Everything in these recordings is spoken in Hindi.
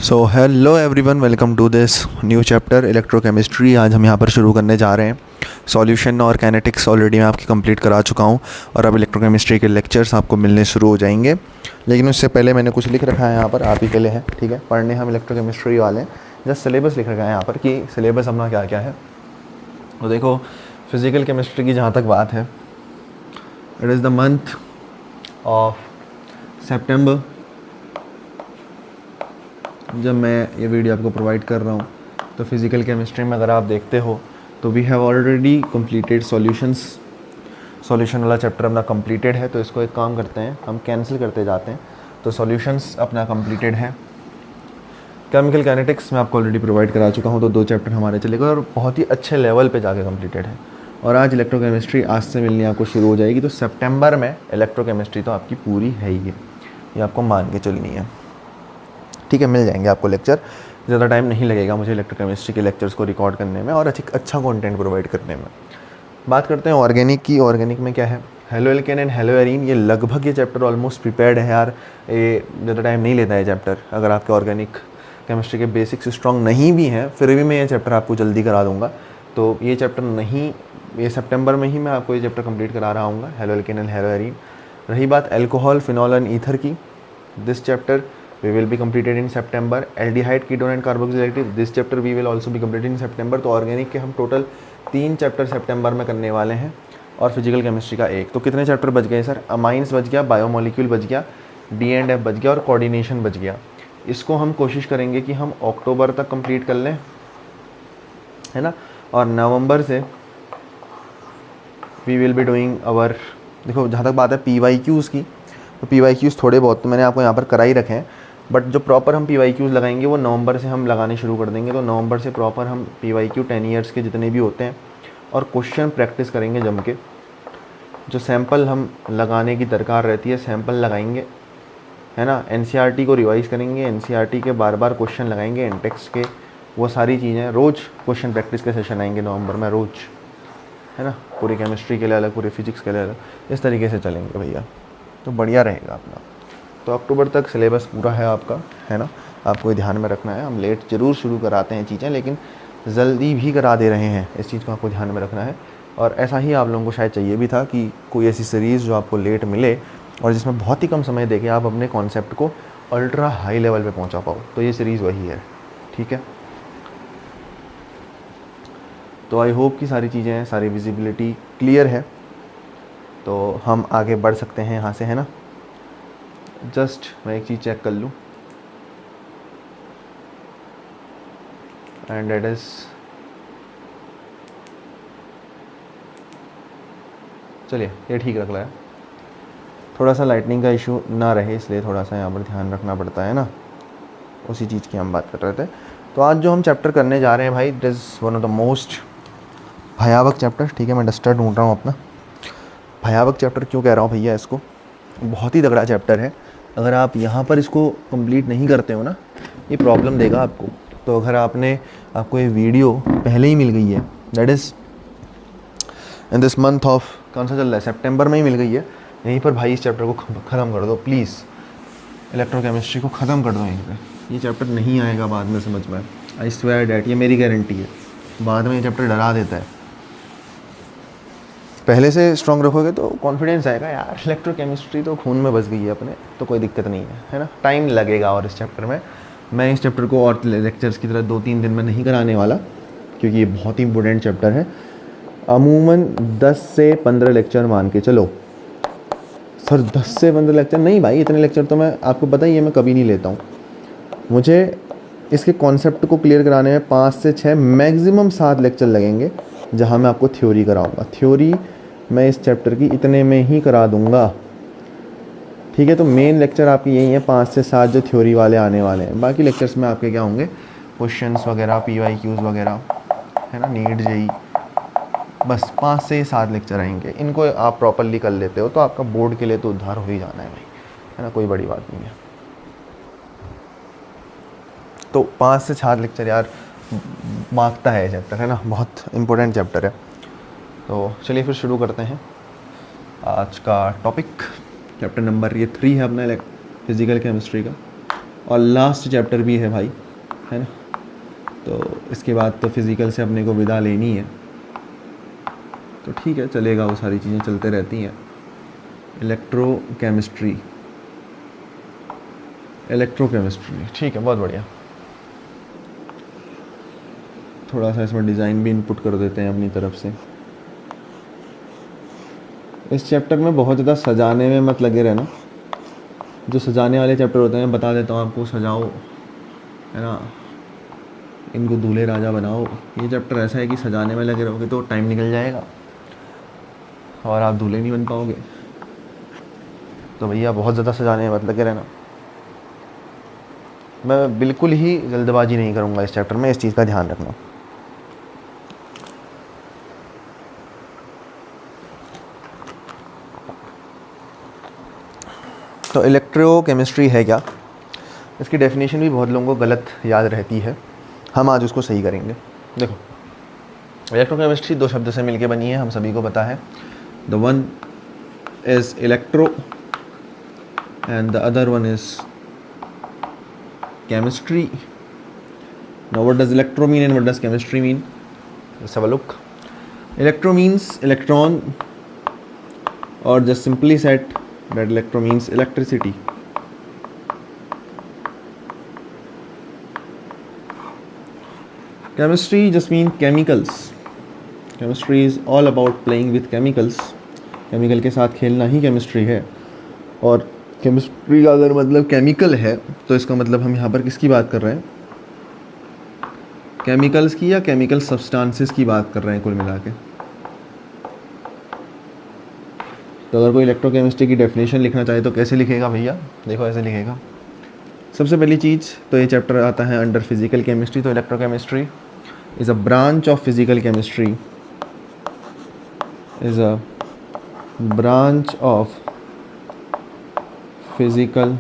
So hello everyone, welcome to this new chapter electrochemistry. आज हम यहाँ पर शुरू करने जा रहे हैं। सॉल्यूशन और काइनेटिक्स ऑलरेडी मैं आपकी कंप्लीट करा चुका हूँ और अब इलेक्ट्रोकेमिस्ट्री के लेक्चर्स आपको मिलने शुरू हो जाएंगे। लेकिन उससे पहले मैंने कुछ लिख रखा है यहाँ पर, आप ही के लिए है, ठीक है। पढ़ने हम इलेक्ट्रोकेमिस्ट्री वाले हैं, जस्ट सिलेबस लिख रखा है यहाँ पर कि सिलेबस अपना क्या क्या है। तो देखो, फिज़िकल केमिस्ट्री की जहाँ तक बात है, it is the month of September जब मैं ये वीडियो आपको प्रोवाइड कर रहा हूँ। तो फिज़िकल केमिस्ट्री में अगर आप देखते हो तो we have already completed solutions. Solution वाला चैप्टर अपना कंप्लीटेड है, तो इसको एक काम करते हैं, हम कैंसिल करते जाते हैं। तो सॉल्यूशंस अपना कंप्लीटेड है। केमिकल काइनेटिक्स मैं आपको ऑलरेडी प्रोवाइड करा चुका हूँ, तो 2 चैप्टर हमारे चले गए और बहुत ही अच्छे लेवल पे जाके कंप्लीटेड है। और आज इलेक्ट्रोकेमिस्ट्री आज से मिलनी आपको शुरू हो जाएगी। तो सितंबर में इलेक्ट्रोकेमिस्ट्री तो आपकी पूरी है ही है, ये आपको मान के चलनी है, ठीक है। मिल जाएंगे आपको लेक्चर, ज़्यादा टाइम नहीं लगेगा मुझे इलेक्ट्रोकेमिस्ट्री के लेक्चर्स को रिकॉर्ड करने में और अच्छा कंटेंट प्रोवाइड करने में। बात करते हैं ऑर्गेनिक की। ऑर्गेनिक में क्या है, halo alkane and hello arene. ये लगभग ये चैप्टर ऑलमोस्ट प्रिपेयर्ड है यार, ये ज़्यादा टाइम नहीं लेता है चैप्टर। अगर आपके ऑर्गेनिक केमिस्ट्री के बेसिक्स स्ट्रॉन्ग नहीं भी हैं, फिर भी मैं ये चैप्टर आपको जल्दी करा दूँगा। तो ये चैप्टर नहीं, ये सितंबर में ही मैं आपको ये चैप्टर कंप्लीट करा रहा हूँ, halo alkane and hello arene. रही बात एल्कोहल, फिनॉल एंड ईथर की, this chapter we will be completed in September. Aldehyde, ketone and carboxylative, this chapter we will also be completed in September. तो ऑर्गेनिक के हम टोटल 3 चैप्टर सितंबर में करने वाले हैं और फिजिकल केमिस्ट्री का 1। तो कितने चैप्टर बच गए सर? अमाइंस बच गया, बायोमोलिक्यूल बच गया, D&F बच गया और कोऑर्डिनेशन बच गया। इसको हम कोशिश करेंगे कि हम अक्टूबर तक कंप्लीट कर लें, है ना। और नवंबर से we will be doing our, देखो जहाँ तक बात है PYQs की, तो PYQs थोड़े बहुत तो मैंने आपको यहाँ पर करा ही रखे हैं, बट जो प्रॉपर हम PYQs लगाएंगे वो नवंबर से हम लगाने शुरू कर देंगे। तो नवंबर से प्रॉपर हम PYQ 10 ईयर्स के जितने भी होते हैं और क्वेश्चन प्रैक्टिस करेंगे जम के। जो सैंपल हम लगाने की दरकार रहती है, सैंपल लगाएंगे, है ना। NCERT को रिवाइज़ करेंगे, NCERT के बार बार क्वेश्चन लगाएंगे, इंटेक्स के, वो सारी चीज़ें। रोज़ क्वेश्चन प्रैक्टिस के सेशन आएंगे नवंबर में, रोज़, है ना। पूरी केमिस्ट्री के लिए अलग, पूरी फिजिक्स के लिए अलग, इस तरीके से चलेंगे भैया, तो बढ़िया रहेगा अपना। तो अक्टूबर तक सिलेबस पूरा है आपका, है ना। आपको ध्यान में रखना है, हम लेट ज़रूर शुरू कराते हैं चीज़ें, लेकिन जल्दी भी करा दे रहे हैं, इस चीज़ को आपको ध्यान में रखना है। और ऐसा ही आप लोगों को शायद चाहिए भी था कि कोई ऐसी सीरीज़ जो आपको लेट मिले और जिसमें बहुत ही कम समय देके आप अपने कॉन्सेप्ट को अल्ट्रा हाई लेवल पे पहुंचा पाओ। तो ये सीरीज़ वही है, ठीक है। तो आई होप कि सारी चीज़ें, सारी विजिबिलिटी क्लियर है, तो हम आगे बढ़ सकते हैं यहाँ से, है ना। जस्ट मैं एक चीज़ चेक कर लूँ, एंड डेट इज़, चलिए ये ठीक रख लाया। थोड़ा सा लाइटनिंग का इशू ना रहे, इसलिए थोड़ा सा यहाँ पर ध्यान रखना पड़ता है ना, उसी चीज़ की हम बात कर रहे थे। तो आज जो हम चैप्टर करने जा रहे हैं भाई, it is one of the most भयावक चैप्टर, ठीक है। मैं डस्टर ढूंढ रहा हूँ अपना। भयावक चैप्टर क्यों कह रहा हूँ भैया इसको, बहुत ही तगड़ा चैप्टर है। अगर आप यहाँ पर इसको कंप्लीट नहीं करते हो ना, ये प्रॉब्लम देगा आपको। तो अगर आपको ये वीडियो पहले ही मिल गई है, that is in this month of, कौन सा चल रहा है, सितंबर में ही मिल गई है, यहीं पर भाई इस चैप्टर को ख़त्म कर दो प्लीज़। इलेक्ट्रोकेमिस्ट्री को ख़त्म कर दो यहीं पे, ये चैप्टर नहीं आएगा बाद में समझ में, आई स्वेयर डैट, ये मेरी गारंटी है। बाद में ये चैप्टर डरा देता है, पहले से स्ट्रॉन्ग रखोगे तो कॉन्फिडेंस आएगा यार, इलेक्ट्रोकेमिस्ट्री तो खून में बस गई है अपने, तो कोई दिक्कत नहीं है ना। टाइम लगेगा और इस चैप्टर में, मैं इस चैप्टर को और लेक्चर्स की तरह 2-3 दिन में नहीं कराने वाला, क्योंकि ये बहुत ही इंपॉर्टेंट चैप्टर है। अमूमन 10 से 15 लेक्चर मान के चलो। सर 10 से 15 लेक्चर नहीं भाई, इतने लेक्चर तो मैं, आपको पता ही है, मैं कभी नहीं लेता हूँ। मुझे इसके कॉन्सेप्ट को क्लियर कराने में 5 से 6 मैक्सिमम 7 लेक्चर लगेंगे, जहाँ मैं आपको थ्योरी कराऊंगा। थ्योरी मैं इस चैप्टर की इतने में ही करा दूंगा, ठीक है। तो मेन लेक्चर आपके यही है, 5 से 7 जो थ्योरी वाले आने वाले हैं। बाकी लेक्चर्स में आपके क्या होंगे, क्वेश्चंस वगैरह, PYQs वगैरह, है ना, नीट जेई, बस 5 से 7 लेक्चर आएंगे। इनको आप प्रॉपरली कर लेते हो तो आपका बोर्ड के लिए तो उद्धार हो ही जाना है भाई, है ना, कोई बड़ी बात नहीं है। तो 5 से 7 लेक्चर यार मांगता है चैप्टर, है ना, बहुत इंपॉर्टेंट चैप्टर है। तो चलिए फिर शुरू करते हैं। आज का टॉपिक चैप्टर नंबर ये 3 है अपना फिज़िकल केमिस्ट्री का, और लास्ट चैप्टर भी है भाई, है ना। तो इसके बाद तो फिज़िकल से अपने को विदा लेनी है, तो ठीक है चलेगा, वो सारी चीज़ें चलते रहती हैं। इलेक्ट्रोकेमिस्ट्री ठीक है, बहुत बढ़िया। थोड़ा सा इसमें डिज़ाइन भी इनपुट कर देते हैं अपनी तरफ से। इस चैप्टर में बहुत ज़्यादा सजाने में मत लगे रहना। जो सजाने वाले चैप्टर होते हैं बता देता हूँ आपको, सजाओ, है ना, इनको दूल्हे राजा बनाओ। ये चैप्टर ऐसा है कि सजाने में लगे रहोगे तो टाइम निकल जाएगा और आप दूल्हे नहीं बन पाओगे। तो भैया बहुत ज़्यादा सजाने में मत लगे रहना। मैं बिल्कुल ही जल्दबाजी नहीं करूँगा इस चैप्टर में, इस चीज़ का ध्यान रखना। तो इलेक्ट्रोकेमिस्ट्री है क्या, इसकी डेफिनेशन भी बहुत लोगों को गलत याद रहती है, हम आज उसको सही करेंगे। देखो, इलेक्ट्रोकेमिस्ट्री 2 शब्द से मिलके बनी है, हम सभी को पता है। The one is electro and the other one is chemistry. Now what does electro mean and what does chemistry mean? Let's have a look. Electro means electron, और just simply set that electro means electricity. Chemistry just means chemicals. Chemistry is all about playing with chemicals. Chemical के साथ खेलना ही केमिस्ट्री है। और केमिस्ट्री का अगर मतलब केमिकल है तो इसका मतलब हम यहाँ पर किसकी बात कर रहे हैं? केमिकल्स की या केमिकल सब्सटेंसेस की बात कर रहे हैं कुल मिला के। तो अगर कोई इलेक्ट्रोकेमिस्ट्री की डेफिनेशन लिखना चाहे तो कैसे लिखेगा भैया? देखो ऐसे लिखेगा। सबसे पहली चीज़ तो ये चैप्टर आता है अंडर फिजिकल केमिस्ट्री। तो electrochemistry is a branch of physical chemistry, is a branch of physical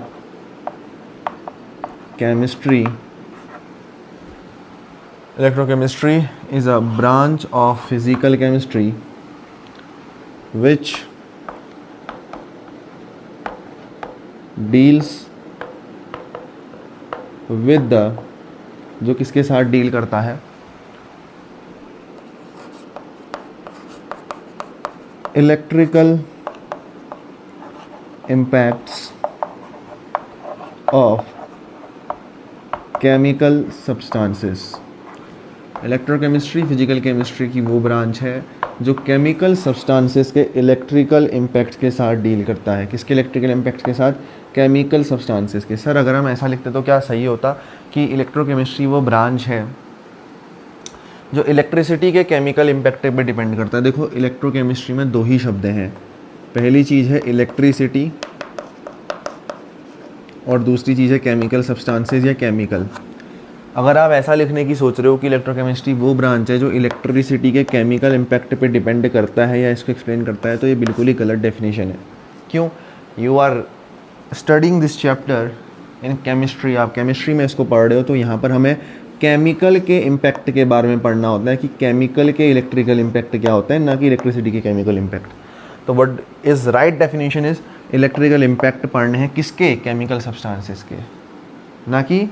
chemistry. Electrochemistry is a branch of physical chemistry which deals with the, जो किसके साथ डील करता है? Electrical impacts of chemical substances. Electrochemistry physical chemistry की वो ब्रांच है जो केमिकल सब्सटेंसेस के इलेक्ट्रिकल इम्पैक्ट के साथ डील करता है। किसके इलेक्ट्रिकल इम्पैक्ट के साथ? केमिकल सब्सटेंसेस के। सर अगर हम ऐसा लिखते तो क्या सही होता कि इलेक्ट्रोकेमिस्ट्री वो ब्रांच है जो इलेक्ट्रिसिटी के केमिकल इम्पैक्ट पे डिपेंड करता है। देखो इलेक्ट्रोकेमिस्ट्री में 2 ही शब्द हैं। पहली चीज़ है इलेक्ट्रिसिटी और दूसरी चीज़ है केमिकल सब्सटेंसेस या केमिकल। अगर आप ऐसा लिखने की सोच रहे हो कि इलेक्ट्रोकेमिस्ट्री वो ब्रांच है जो इलेक्ट्रिसिटी के केमिकल इम्पैक्ट पे डिपेंड करता है या इसको एक्सप्लेन करता है, तो ये बिल्कुल ही गलत डेफिनेशन है। क्यों? You are studying this chapter in chemistry. आप केमिस्ट्री में इसको पढ़ रहे हो तो यहाँ पर हमें केमिकल के इम्पैक्ट के बारे में पढ़ना होता है कि केमिकल के इलेक्ट्रिकल इम्पैक्ट क्या होता है, ना कि इलेक्ट्रिसिटी के केमिकल इम्पैक्ट। तो what is right definition is electrical impact पढ़ने हैं किसके? केमिकल सब्सटेंसेस के, ना कि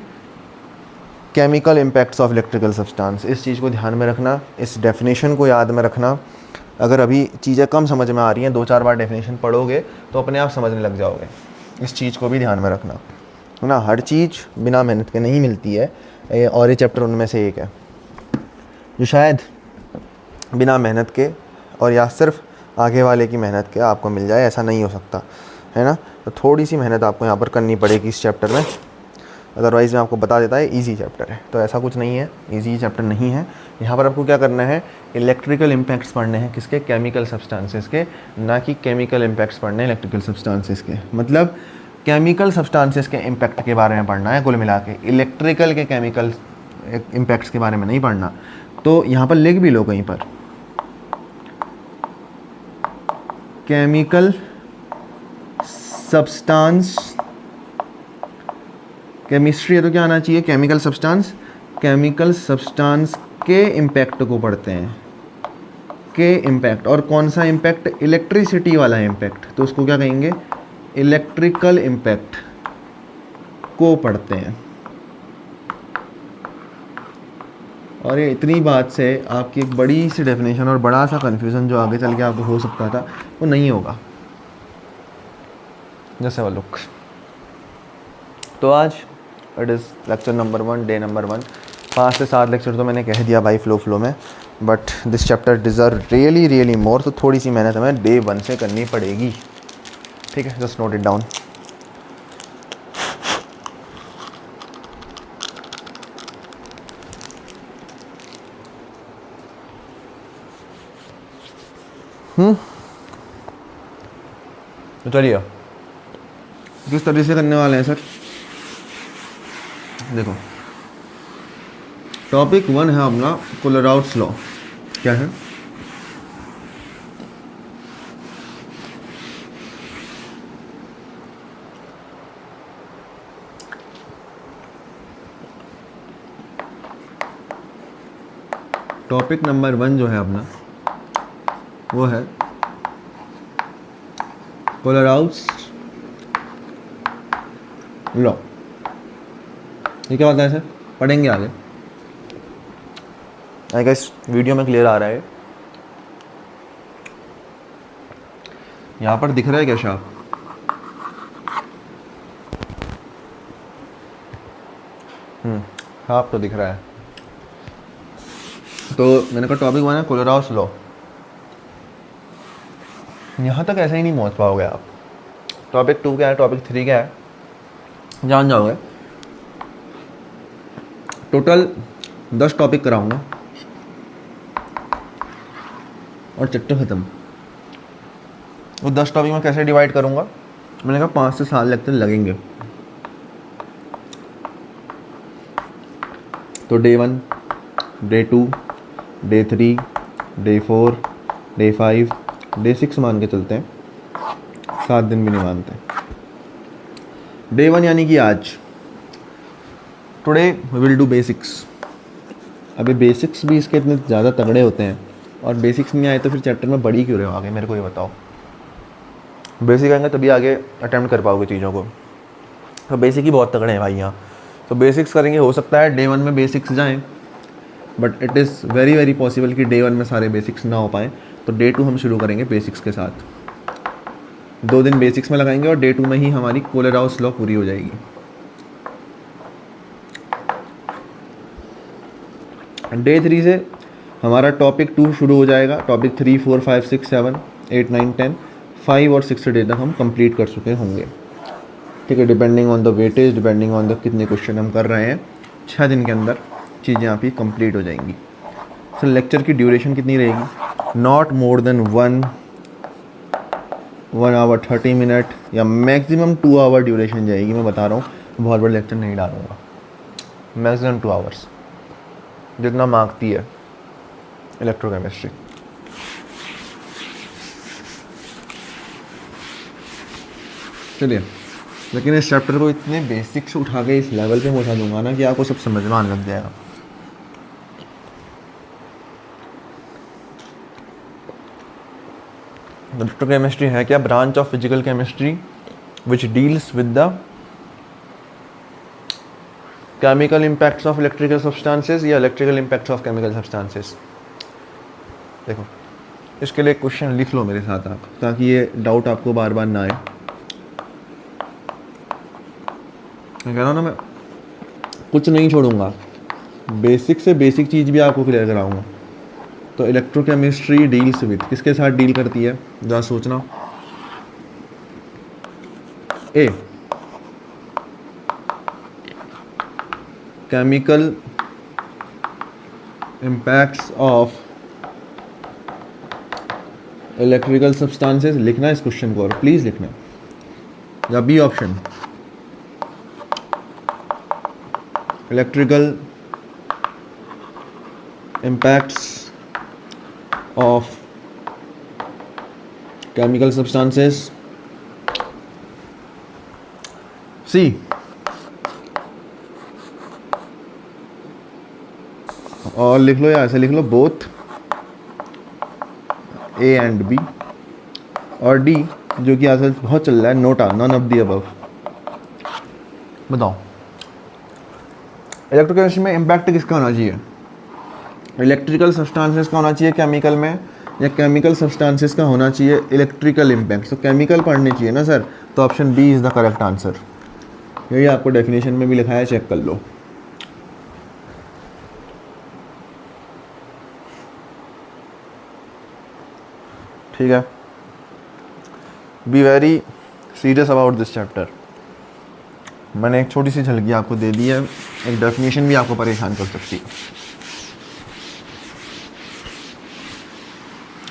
chemical impacts of electrical substance. इस चीज़ को ध्यान में रखना, इस डेफिनेशन को याद में रखना। अगर अभी चीज़ें कम समझ में आ रही हैं, 2-4 बार डेफिनेशन पढ़ोगे तो अपने आप समझने लग जाओगे। इस चीज़ को भी ध्यान में रखना, है ना। हर चीज़ बिना मेहनत के नहीं मिलती है, और ये चैप्टर उनमें से एक है जो शायद बिना मेहनत के और या सिर्फ आगे वाले की मेहनत के आपको मिल जाए, ऐसा नहीं हो सकता, है ना। तो थोड़ी सी मेहनत आपको यहाँ पर करनी पड़ेगी इस चैप्टर में। अदरवाइज़ मैं आपको बता देता है ईजी चैप्टर है, तो ऐसा कुछ नहीं है, ईजी चैप्टर नहीं है। यहाँ पर आपको क्या करना है? इलेक्ट्रिकल इम्पैक्ट्स पढ़ने हैं किसके? केमिकल सब्सटेंसेस के, ना कि केमिकल इम्पैक्ट्स पढ़ने हैं इलेक्ट्रिकल सब्सटेंसेस के। मतलब केमिकल सब्सटेंसेस के इम्पैक्ट के बारे में पढ़ना है कुल मिला के, इलेक्ट्रिकल के केमिकल इम्पैक्ट्स के बारे में नहीं पढ़ना। तो यहाँ पर लिख भी लो कहीं पर, केमिकल सब्सटेंस। केमिस्ट्री है तो क्या आना चाहिए? Chemical substance. केमिकल सब्सटेंस के इम्पैक्ट को पढ़ते हैं, के इम्पैक्ट, और कौन सा इम्पैक्ट, इलेक्ट्रिसिटी वाला इम्पैक्ट, तो उसको क्या कहेंगे, इलेक्ट्रिकल इम्पैक्ट को पढ़ते हैं। और ये इतनी बात से आपकी एक बड़ी सी डेफिनेशन और बड़ा सा कन्फ्यूज़न जो आगे चल के आपको हो सकता था वो नहीं होगा। जैसे वो लुक। तो आज it is lecture number 1, day number 1। 5 से 7 लेक्चर तो मैंने कह दिया भाई फ्लो में, but this chapter deserve really more, तो थोड़ी सी मेहनत हमें डे 1 से करनी पड़ेगी। ठीक है, जस्ट नोट इट डाउन। तो चलिए किस तरह से करने वाले हैं सर। देखो टॉपिक 1 है अपना कोलराउट्स लॉ। क्या है, टॉपिक नंबर 1 जो है अपना वो है कोलराउट्स लॉ। ये क्या होता है सर, पढ़ेंगे आगे। आई गेस वीडियो में क्लियर आ रहा है। यहाँ पर दिख रहा है क्या शाप, हाँ तो दिख रहा है। तो मैंने कहा टॉपिक 1 है कोलराउट्स लॉ। यहाँ तक ऐसे ही नहीं पहुँच पाओगे आप। टॉपिक 2 क्या है, टॉपिक 3 क्या है जान जाओगे। टोटल 10 टॉपिक कराऊंगा और चैप्टर ख़त्म। वो 10 टॉपिक में कैसे डिवाइड करूंगा, मैंने कहा 5 से 7 लेक्चर लगेंगे। तो day 1, day 2, day 3, day 4, day 5, day 6 मान के चलते हैं, 7 दिन भी नहीं मानते। डे 1 यानी कि आज, today we will do basics. अभी बेसिक्स भी इसके इतने ज़्यादा तगड़े होते हैं, और बेसिक्स नहीं आए तो फिर चैप्टर में बड़ी क्यों रहे हो आगे, मेरे को ये बताओ। बेसिक आएंगे तभी आगे अटेम्प्ट कर पाओगे चीज़ों को। तो बेसिक ही बहुत तगड़े हैं भाई यहाँ। तो बेसिक्स करेंगे, हो सकता है डे 1 में बेसिक्स जाएँ, but it is very possible कि डे 1 में सारे बेसिक्स ना हो पाएँ। तो डे 2 हम शुरू करेंगे बेसिक्स के साथ। 2 दिन बेसिक्स में लगाएंगे और डे 2 में ही हमारी कोलराउट्स लॉ पूरी हो जाएगी। डे 3 से हमारा टॉपिक 2 शुरू हो जाएगा। टॉपिक 3, 4, 5, 6, 7, 8, 9, 10, 5 और 6 डे तक हम कंप्लीट कर चुके होंगे। ठीक है, depending on the weightage, depending on the कितने क्वेश्चन हम कर रहे हैं, 6 दिन के अंदर चीज़ें आपकी कंप्लीट हो जाएंगी। सर लेक्चर की ड्यूरेशन कितनी रहेगी, not more than 1 hour 30 minute या मैक्सिमम 2 आवर ड्यूरेशन जाएगी। मैं बता रहा हूँ, बहुत बड़ा लेक्चर नहीं डालूंगा, मैक्सिमम 2 आवर्स जितना मांगती है इलेक्ट्रोकेमिस्ट्री। चलिए, लेकिन इस चैप्टर को इतने बेसिक्स उठा के इस लेवल पे पहुंचा दूंगा ना कि आपको सब समझ में आने लग जाएगा। इलेक्ट्रोकेमिस्ट्री है क्या, branch of physical chemistry which deals with the chemical impacts of electrical substances या electrical impacts of chemical substances. देखो इसके लिए क्वेश्चन लिख लो मेरे साथ आप, ताकि ये डाउट आपको बार बार ना आए। मैं कह रहा हूँ ना, मैं कुछ नहीं छोड़ूंगा, बेसिक से बेसिक चीज़ भी आपको क्लियर कराऊंगा। तो इलेक्ट्रोकेमिस्ट्री डील्स विद, किसके साथ डील करती है, ज़रा सोचना। A, chemical impacts of electrical substances, लिखना इस क्वेश्चन को और प्लीज़ लिखना। या B option, electrical impacts of chemical substances. C, और लिख लो या ऐसे लिख लो, बोथ ए एंड बी, और डी जो कि आजकल बहुत चल रहा है, NOTA, none of the above. बताओ इलेक्ट्रोकेमिस्ट्री में इम्पैक्ट किसका होना चाहिए? इलेक्ट्रिकल सब्सटेंसेस का होना चाहिए केमिकल में, या केमिकल सब्सटेंसेस का होना चाहिए इलेक्ट्रिकल इम्पैक्ट? तो केमिकल पढ़ने चाहिए ना सर, तो option B is the correct answer. यही आपको डेफिनेशन में भी लिखा है, चेक कर लो। ठीक है, be very serious about this chapter. मैंने एक छोटी सी झलकी आपको दे दी है, एक डेफिनेशन भी आपको परेशान कर सकती है।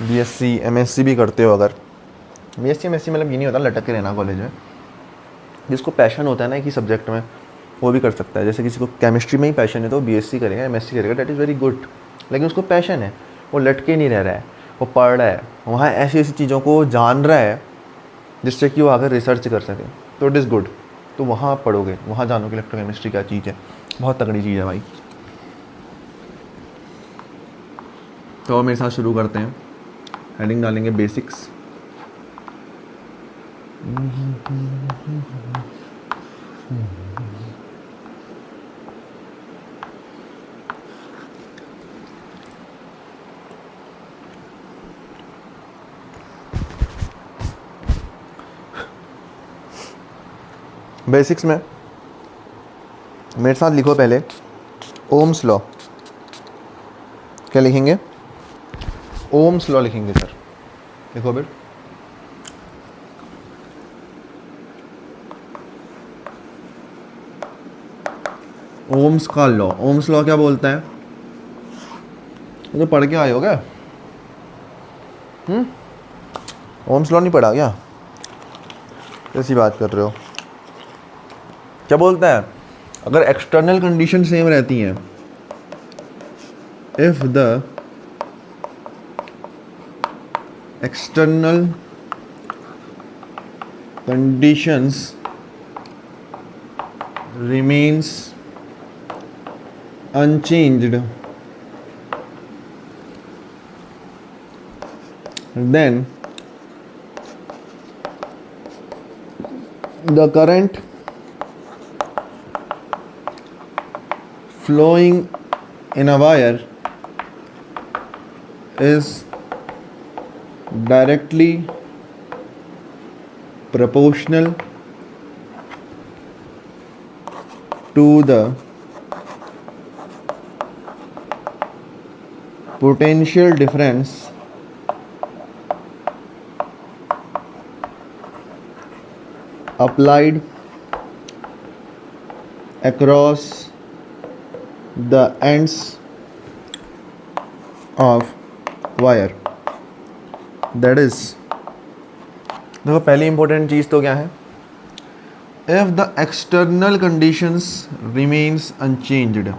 बीएससी एमएससी भी करते हो अगर, बीएससी एमएससी मतलब ये नहीं होता लटक के रहना कॉलेज में। जिसको पैशन होता है ना कि सब्जेक्ट में, वो भी कर सकता है। जैसे किसी को केमिस्ट्री में ही पैशन है तो बीएससी करेगा, एमएससी करेगा, दैट इज़ वेरी गुड। लेकिन उसको पैशन है, वो लटके नहीं रह रहा है, वो पढ़ रहा है, वहाँ ऐसी ऐसी चीज़ों को जान रहा है जिससे कि वो आगे रिसर्च कर सके, तो इट इज़ गुड। तो वहाँ आप पढ़ोगे, वहाँ जानोगे इलेक्ट्रोकेमिस्ट्री क्या चीज़ है, बहुत तगड़ी चीज़ है भाई। तो मेरे साथ शुरू करते हैं। हेडिंग डालेंगे बेसिक्स। बेसिक्स में मेरे साथ लिखो पहले ओम्स लॉ। क्या लिखेंगे? ओम्स लॉ लिखेंगे सर। लिखो फिर। ओम्स का लॉ, ओम्स लॉ क्या बोलता है? ये तो पढ़ के आए हो क्या? ओम्स लॉ नहीं पढ़ा क्या? कैसी बात कर रहे हो? क्या बोलता है? अगर एक्सटर्नल कंडीशन सेम रहती हैं, if the external conditions remains unchanged, then the current flowing in a wire is directly proportional to the potential difference applied across the ends of wire. That is, देखो पहली इंपॉर्टेंट चीज़ तो क्या है? If the external conditions remains unchanged.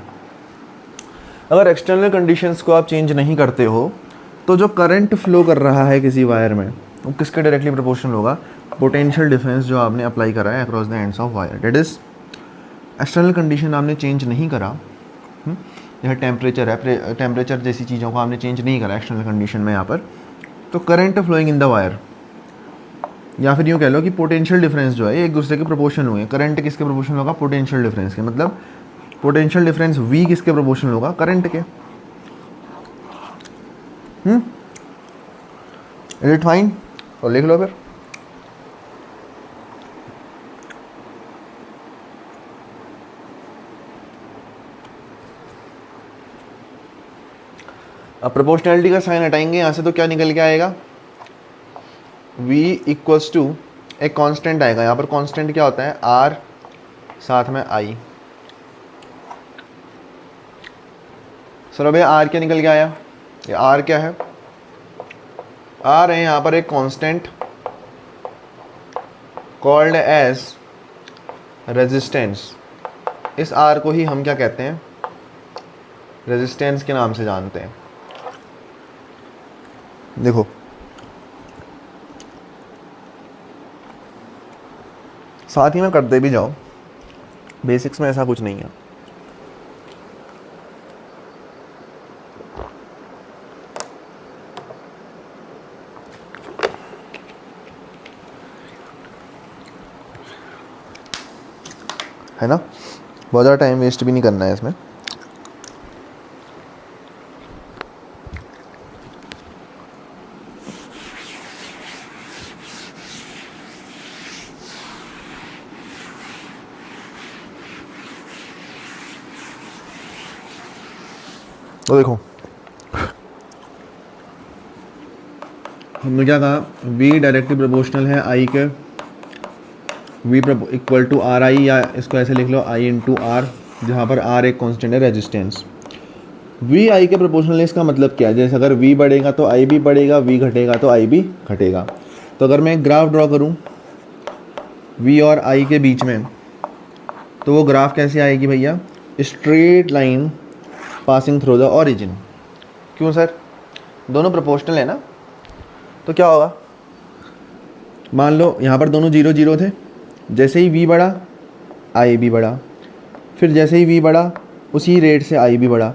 अगर एक्सटर्नल कंडीशंस को आप चेंज नहीं करते हो तो जो करंट फ्लो कर रहा है किसी वायर में वो किसके डायरेक्टली प्रोपोर्शनल होगा? पोटेंशियल डिफरेंस जो आपने अप्लाई करा है across the ends of wire. That is, external condition आपने चेंज नहीं करा, यह टेम्परेचर है, टेम्परेचर जैसी चीज़ों को आपने चेंज नहीं करा एक्सटर्नल कंडीशन में यहाँ पर, तो current flowing in the wire, या फिर यूँ कह लो कि पोटेंशियल डिफरेंस जो है एक दूसरे के प्रोपोर्शनल होंगे। करंट किसके प्रोपोर्शनल होगा? पोटेंशियल डिफरेंस के। मतलब पोटेंशियल डिफरेंस V किसके प्रोपोर्शनल होगा? करंट के। Is it fine? और लिख लो फिर। अब प्रोपोर्शनैलिटी का साइन हटाएंगे यहाँ से तो क्या निकल के आएगा? V इक्वल्स टू एक कांस्टेंट आएगा। यहाँ पर कांस्टेंट क्या होता है? R साथ में I। सर भैया R क्या निकल के आया? ये R क्या है? R है यहाँ पर एक कांस्टेंट कॉल्ड एज रेजिस्टेंस। इस R को ही हम क्या कहते हैं? रेजिस्टेंस के नाम से जानते हैं। देखो साथ ही में करते भी जाओ, बेसिक्स में ऐसा कुछ नहीं है। है ना, बहुत ज़्यादा टाइम वेस्ट भी नहीं करना है इसमें। तो देखो हमने क्या कहा, v डायरेक्टली प्रोपोर्शनल है i के, v equal to R I, या इसको ऐसे लिख लो i इंटू आर, जहाँ पर r एक कांस्टेंट है रेजिस्टेंस। v i के प्रोपोर्शनल है, इसका मतलब क्या है, जैसे अगर v बढ़ेगा तो i भी बढ़ेगा, v घटेगा तो i भी घटेगा। तो अगर मैं एक ग्राफ ड्रॉ करूँ v और i के बीच में, तो वो ग्राफ कैसे आएगी भैया, straight line passing through the origin. क्यों सर, दोनों प्रोपोर्शनल है ना, तो क्या होगा, मान लो यहाँ पर दोनों 0 0 थे, जैसे ही v बढ़ा i भी बढ़ा, फिर जैसे ही v बढ़ा उसी रेट से i भी बढ़ा,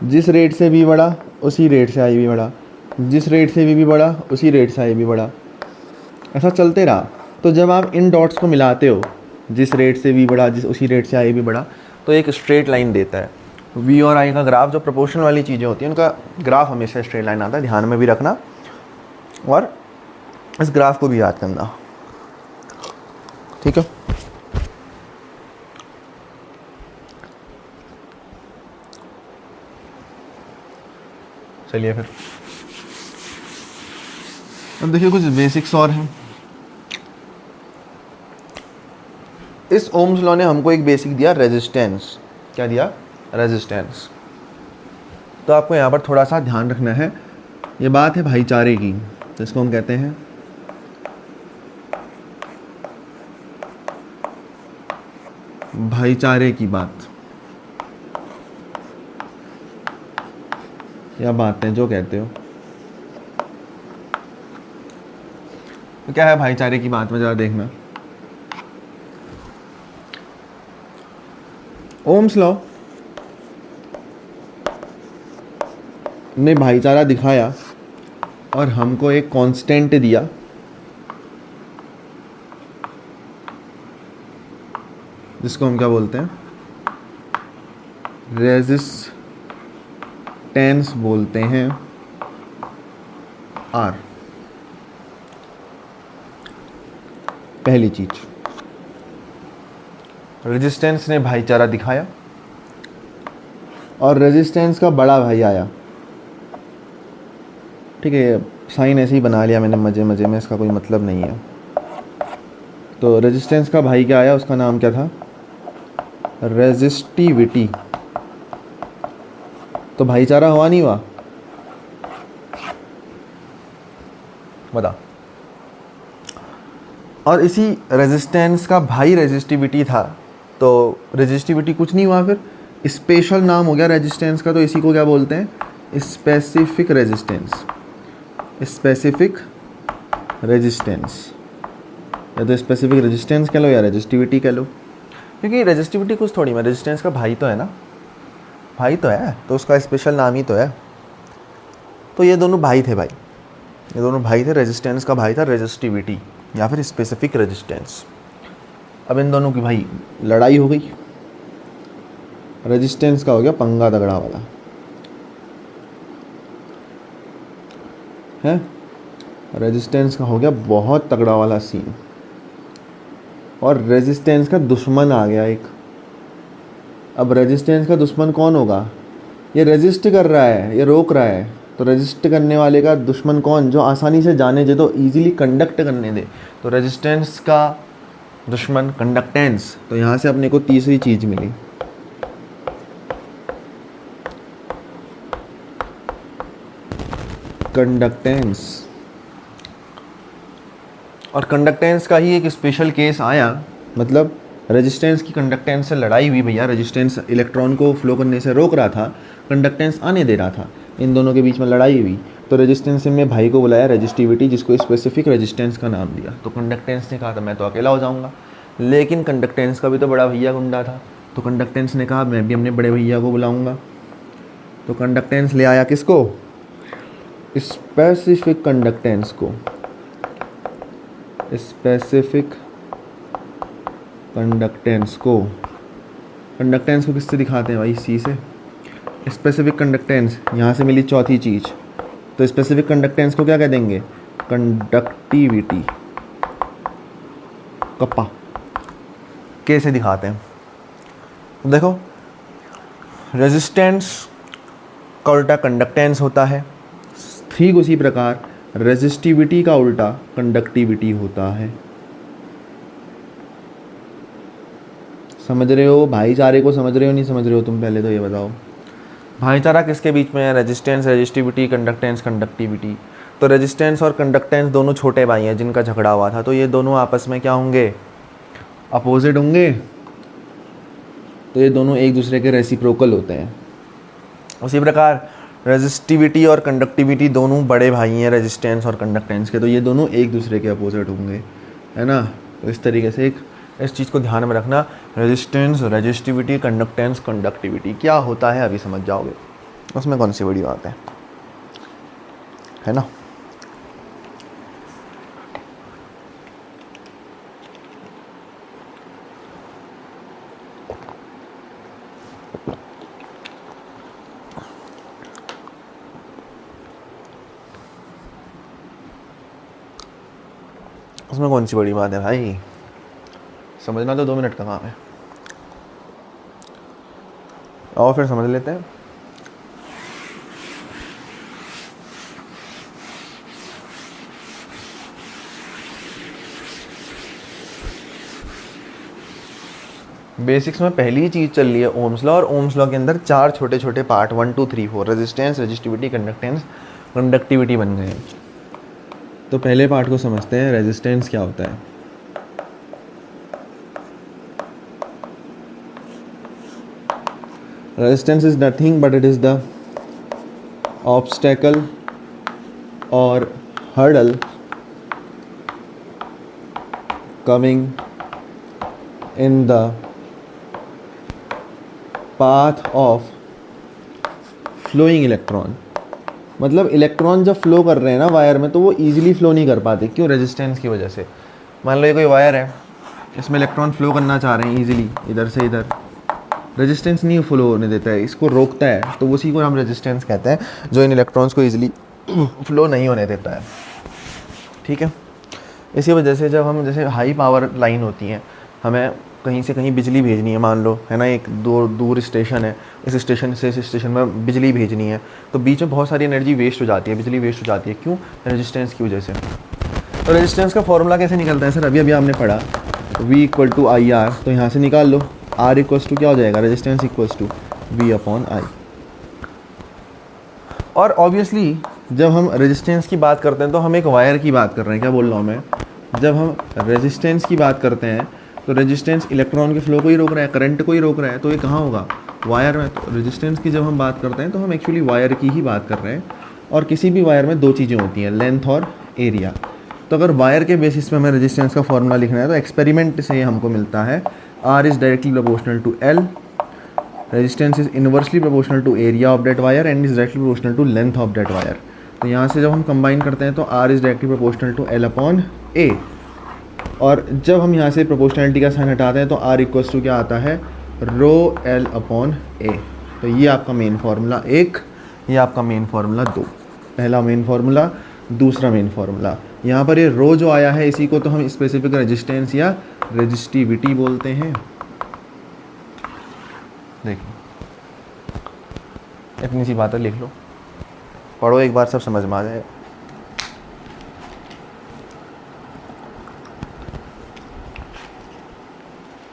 जिस रेट से v बढ़ा उसी रेट से i भी बढ़ा, जिस रेट से v भी बढ़ा उसी रेट से i भी बढ़ा, ऐसा चलते रहा। तो जब आप इन डॉट्स को मिलाते हो, जिस रेट से v बढ़ा जिस उसी रेट से i भी बढ़ा, तो एक स्ट्रेट लाइन देता है। v और i का ग्राफ, जो प्रोपोर्शनल वाली चीज़ें होती हैं उनका ग्राफ हमेशा स्ट्रेट लाइन आता है, ध्यान में भी रखना और इस ग्राफ को भी याद करना, ठीक है। चलिए फिर अब देखिए कुछ बेसिक्स और हैं। इस ओम्स लॉ ने हमको एक बेसिक दिया, रेजिस्टेंस। क्या दिया, रेजिस्टेंस। तो आपको यहाँ पर थोड़ा सा ध्यान रखना है, ये बात है भाईचारे की, तो इसको हम कहते हैं भाईचारे की बात, या बातें जो कहते हो। तो क्या है भाईचारे की बात में, ज़रा देखना। ओम्स लॉ ने भाईचारा दिखाया और हमको एक कांस्टेंट दिया, जिसको हम क्या बोलते हैं, रेजिस्टेंस बोलते हैं, R। पहली चीज, रेजिस्टेंस ने भाईचारा दिखाया और रेजिस्टेंस का बड़ा भाई आया, ठीक है, साइन ऐसे ही बना लिया मैंने मज़े मज़े में, इसका कोई मतलब नहीं है। तो रेजिस्टेंस का भाई क्या आया, उसका नाम क्या था, रेजिस्टिविटी। तो भाईचारा हुआ नहीं हुआ, बता। और इसी रेजिस्टेंस का भाई रेजिस्टिविटी था, तो रेजिस्टिविटी कुछ नहीं हुआ, फिर स्पेशल नाम हो गया रेजिस्टेंस का। तो इसी को क्या बोलते हैं, स्पेसिफिक रेजिस्टेंस। स्पेसिफिक रेजिस्टेंस, या तो स्पेसिफिक रेजिस्टेंस कह लो या रेजिस्टिविटी कह लो, क्योंकि रेजिस्टिविटी कुछ थोड़ी में, रेजिस्टेंस का भाई तो है ना, भाई तो है, तो उसका स्पेशल नाम ही तो है। तो ये दोनों भाई थे भाई, ये दोनों भाई थे। रेजिस्टेंस का भाई था रेजिस्टिविटी या फिर स्पेसिफिक रेजिस्टेंस। अब इन दोनों की भाई लड़ाई हो गई, रेजिस्टेंस का हो गया पंगा तगड़ा वाला है, रेजिस्टेंस का हो गया बहुत तगड़ा वाला सीन, और रेजिस्टेंस का दुश्मन आ गया एक। अब रेजिस्टेंस का दुश्मन कौन होगा, ये रेजिस्ट कर रहा है, ये रोक रहा है, तो रेजिस्ट करने वाले का दुश्मन कौन, जो आसानी से जाने दे, तो इजीली कंडक्ट करने दे। तो रेजिस्टेंस का दुश्मन कंडक्टेंस। तो यहाँ से अपने को तीसरी चीज मिली, कंडक्टेंस। और कंडक्टेंस का ही एक स्पेशल केस आया, मतलब रेजिस्टेंस की कंडक्टेंस से लड़ाई हुई भैया, रेजिस्टेंस इलेक्ट्रॉन को फ्लो करने से रोक रहा था, कंडक्टेंस आने दे रहा था, इन दोनों के बीच में लड़ाई हुई। तो रेजिस्टेंस ने भाई को बुलाया रेजिस्टिविटी, जिसको स्पेसिफिक रेजिस्टेंस का नाम दिया। तो कंडक्टेंस ने कहा था मैं तो अकेला हो जाऊंगा, लेकिन कंडक्टेंस का भी तो बड़ा भैया गुंडा था, तो कंडक्टेंस ने कहा मैं भी अपने बड़े भैया को बुलाऊंगा। तो कंडक्टेंस ले आया किसको, स्पेसिफिक कंडक्टेंस को, स्पेसिफिक कंडक्टेंस को। कंडक्टेंस को किससे दिखाते हैं भाई, सी से। स्पेसिफिक कंडक्टेंस यहाँ से मिली चौथी चीज़, तो स्पेसिफिक कंडक्टेंस को क्या कह देंगे, कंडक्टिविटी, कप्पा के से दिखाते हैं। तो देखो रेजिस्टेंस का उल्टा कंडक्टेंस होता है, ठीक उसी प्रकार रेजिस्टिविटी का उल्टा कंडक्टिविटी होता है। समझ रहे हो भाईचारे को, समझ रहे हो नहीं समझ रहे हो तुम, पहले तो ये बताओ भाईचारा किसके बीच में है, रेजिस्टेंस, रेजिस्टिविटी, कंडक्टेंस, कंडक्टिविटी। तो रेजिस्टेंस और कंडक्टेंस दोनों छोटे भाई हैं जिनका झगड़ा हुआ था, तो ये दोनों आपस में क्या होंगे, अपोजिट होंगे, तो ये दोनों एक दूसरे के रेसिप्रोकल होते हैं। उसी प्रकार रेजिस्टिविटी और कंडक्टिविटी दोनों बड़े भाई हैं रेजिस्टेंस और कंडक्टेंस के, तो ये दोनों एक दूसरे के अपोजिट होंगे, है ना। तो इस तरीके से एक इस चीज़ को ध्यान में रखना, रेजिस्टेंस, रेजिस्टिविटी, कंडक्टेंस, कंडक्टिविटी क्या होता है अभी समझ जाओगे, उसमें कौन सी बड़ी बात है ना। उसमें कौन सी बड़ी बात है भाई, समझना तो 2 मिनट का काम है। और फिर समझ लेते हैं। बेसिक्स में पहली ही चीज़ चल रही है ओम्स लॉ, और ओम्स लॉ के अंदर 4 छोटे छोटे part 1 2 3 4 resistance, resistivity, conductance, conductivity बन गए हैं। तो पहले पार्ट को समझते हैं, रेजिस्टेंस क्या होता है। Resistance is nothing but it is the obstacle और hurdle coming in the path of flowing electron. मतलब इलेक्ट्रॉन जब फ्लो कर रहे हैं ना वायर में, तो वो इजीली फ्लो नहीं कर पाते, क्यों, रेजिस्टेंस की वजह से। मान लो ये कोई वायर है, इसमें इलेक्ट्रॉन फ्लो करना चाह रहे हैं इजीली इधर से इधर, रेजिस्टेंस नहीं फ्लो होने देता है, इसको रोकता है, तो उसी को हम रेजिस्टेंस कहते हैं, जो इन इलेक्ट्रॉन्स को इजीली फ्लो नहीं होने देता है, ठीक है। इसी वजह से जब हम, जैसे हाई पावर लाइन होती हैं, हमें कहीं से कहीं बिजली भेजनी है, मान लो है ना, एक दूर स्टेशन है, इस स्टेशन से इस स्टेशन में बिजली भेजनी है, तो बीच में बहुत सारी एनर्जी वेस्ट हो जाती है, बिजली वेस्ट हो जाती है, क्यों, रेजिस्टेंस की वजह से। तो रेजिस्टेंस का फॉर्मूला कैसे निकलता है सर, अभी अभी आपने पढ़ा, V = IR, तो यहाँ से निकाल लो, R = क्या हो जाएगा, रेजिस्टेंस = V/I। और ऑब्वियसली जब हम रेजिस्टेंस की बात करते हैं तो हम एक वायर की बात कर रहे हैं, क्या बोल रहा हूँ मैं, जब हम रेजिस्टेंस की बात करते हैं तो रेजिस्टेंस इलेक्ट्रॉन के फ्लो को ही रोक रहा है, करंट को ही रोक रहा है, तो ये कहाँ होगा, वायर में। तो रेजिस्टेंस की जब हम बात करते हैं तो हम एक्चुअली वायर की ही बात कर रहे हैं, और किसी भी वायर में 2 चीज़ें होती हैं, लेंथ और एरिया। तो अगर वायर के बेसिस पे हमें रेजिस्टेंस का फॉर्मूला लिखना है तो एक्सपेरिमेंट से हमको मिलता है, R is directly proportional to L, resistance is inversely proportional to area of that wire and is directly proportional to length of that wire. तो यहाँ से जब हम कंबाइन करते हैं तो R is directly proportional to L/A, और जब हम यहाँ से प्रोपोर्शनलिटी का साइन हटाते हैं तो R इक्वल्स टू क्या आता है, ρL/A। तो ये आपका मेन फार्मूला 1, ये आपका मेन फार्मूला 2, पहला मेन फार्मूला, दूसरा मेन फार्मूला। यहाँ पर ये रो जो आया है इसी को तो हम स्पेसिफिक रेजिस्टेंस या रेजिस्टिविटी बोलते हैं। देखिए इतनी सी बात है, लिख लो, पढ़ो एक बार, सब समझ में आ जाएगा।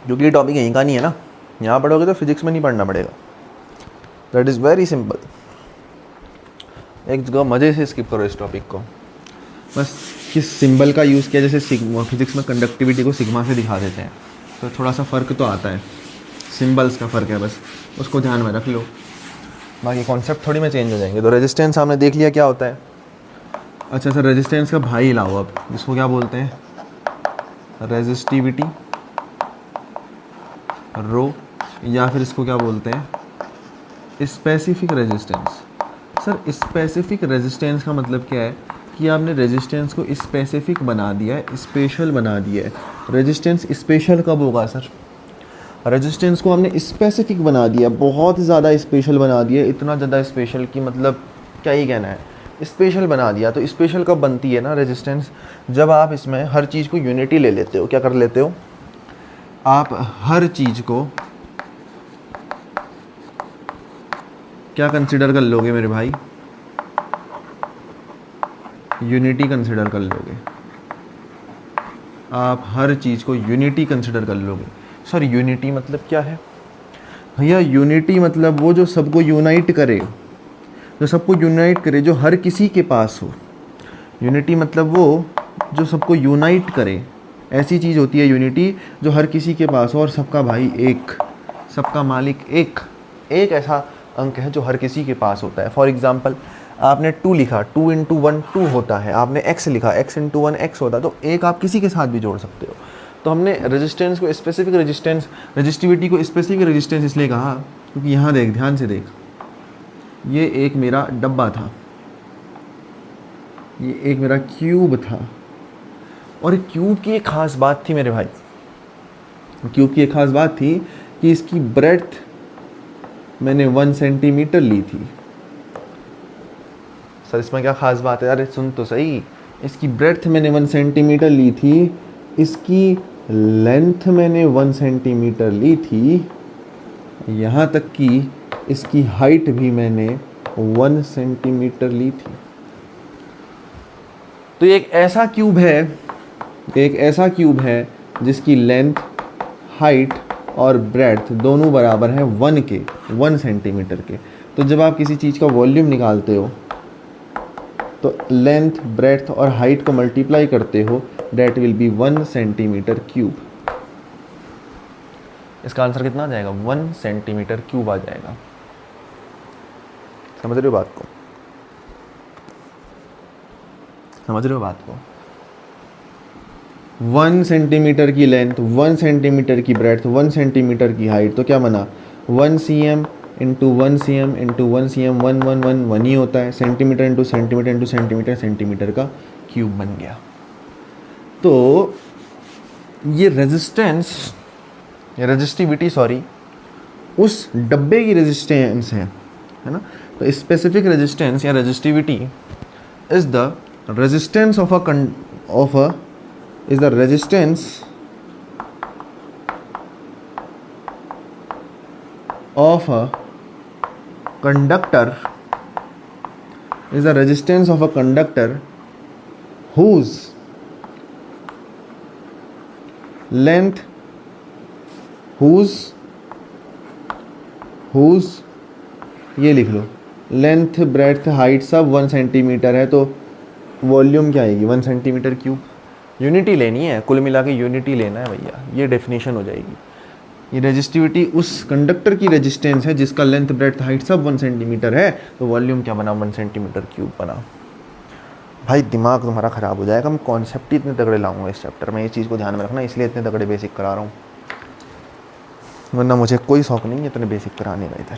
क्योंकि ये टॉपिक यहीं का नहीं है ना, यहाँ पढ़ोगे तो फिजिक्स में नहीं पढ़ना पड़ेगा, दैट इज़ वेरी सिंपल। एक जगह मज़े से स्किप करो इस टॉपिक को, बस किस सिंबल का यूज़ किया, जैसे सिग्मा, फिजिक्स में कंडक्टिविटी को सिग्मा से दिखा देते हैं, तो थोड़ा सा फ़र्क तो आता है, सिंबल्स का फ़र्क है, बस उसको ध्यान में रख लो, बाकी कॉन्सेप्ट थोड़ी में चेंज हो जाएंगे। तो रेजिस्टेंस हमने देख लिया क्या होता है। अच्छा सर, रेजिस्टेंस का भाई लाओ अब, इसको क्या बोलते हैं, रेजिस्टिविटी, रो, या फिर इसको क्या बोलते हैं, specific resistance. Sir specific resistance का मतलब क्या है कि आपने रेजिस्टेंस को स्पेसिफिक बना दिया है, स्पेशल बना दिया है। रेजिस्टेंस स्पेशल कब होगा सर, रेजिस्टेंस को हमने स्पेसिफिक बना दिया, बहुत ज़्यादा स्पेशल बना दिया, इतना ज़्यादा स्पेशल कि मतलब क्या ही कहना है, स्पेशल बना दिया। तो स्पेशल कब बनती है ना रेजिस्टेंस, जब आप इसमें हर चीज़ को यूनिटी ले लेते हो। क्या कर लेते हो आप, हर चीज़ को क्या कंसिडर कर लोगे मेरे भाई, यूनिटी कंसिडर कर लोगे। आप हर चीज़ को यूनिटी कंसिडर कर लोगे। सर यूनिटी मतलब क्या है भैया? यूनिटी मतलब वो जो सबको यूनाइट करे, जो सबको यूनाइट करे, जो हर किसी के पास हो। यूनिटी मतलब वो जो सबको यूनाइट करे, ऐसी चीज़ होती है यूनिटी जो हर किसी के पास हो और सबका भाई एक, सबका मालिक एक। एक ऐसा अंक है जो हर किसी के पास होता है। फॉर एग्ज़ाम्पल आपने 2 लिखा, 2 इंटू 1 2 होता है। आपने x लिखा, x इंटू 1 x होता है। तो एक आप किसी के साथ भी जोड़ सकते हो। तो हमने रेजिस्टेंस को स्पेसिफिक रेजिस्टेंस, रेजिस्टिविटी को स्पेसिफिक रेजिस्टेंस इसलिए कहा क्योंकि यहाँ देख, ध्यान से देख, ये एक मेरा डब्बा था, ये एक मेरा क्यूब था, और क्यूब की एक ख़ास बात थी मेरे भाई, क्यूब की एक ख़ास बात थी कि इसकी ब्रेड्थ मैंने 1 सेंटीमीटर ली थी। सर इसमें क्या ख़ास बात है? अरे सुन तो सही, इसकी ब्रेड्थ मैंने 1 सेंटीमीटर ली थी, इसकी लेंथ मैंने 1 सेंटीमीटर ली थी, यहाँ तक कि इसकी हाइट भी मैंने 1 सेंटीमीटर ली थी। तो ये एक ऐसा क्यूब है, एक ऐसा क्यूब है जिसकी लेंथ, हाइट और ब्रेड्थ दोनों बराबर हैं 1 सेंटीमीटर के। तो जब आप किसी चीज़ का वॉल्यूम निकालते हो तो लेंथ, ब्रेड्थ और हाइट को मल्टीप्लाई करते हो, that will be 1 centimetre cube. इसका आंसर कितना आ जाएगा? 1 सेंटीमीटर क्यूब आ जाएगा। समझ रहे हो बात को? समझ रहे हो बात को? 1 सेंटीमीटर की लेंथ, 1 सेंटीमीटर की ब्रेड्थ, 1 सेंटीमीटर की हाइट, तो क्या बना? 1 cm into 1 cm into 1 cm, 1 ही होता है। Centimetre into centimetre into centimetre, centimetre का क्यूब बन गया। तो ये रेजिस्टेंस, रेजिस्टिविटी सॉरी, उस डब्बे की रेजिस्टेंस है ना? तो स्पेसिफिक रेजिस्टेंस या resistivity is the resistance is the resistance of a conductor, is the resistance of a conductor whose length, whose ये लिख लो, लेंथ, ब्रेड्थ, हाइट सब 1 सेंटीमीटर है। तो वॉल्यूम क्या आएगी? 1 सेंटीमीटर क्यूब। यूनिटी लेनी है, कुल मिला के यूनिटी लेना है भैया, ये डेफिनेशन हो जाएगी। ये रेजिस्टिविटी उस कंडक्टर की रेजिस्टेंस है जिसका लेंथ, ब्रेड्थ, हाइट सब 1 सेंटीमीटर है। तो वॉल्यूम क्या बना? 1 सेंटीमीटर क्यूब बना। भाई दिमाग तुम्हारा ख़राब हो जाएगा, मैं कॉन्सेप्ट ही इतने तगड़े लाऊंगा इस चैप्टर में, इस चीज़ को ध्यान में रखना, इसलिए इतने तगड़े बेसिक करा रहा हूँ, वरना मुझे कोई शौक नहीं है इतने बेसिक कराने का इधर।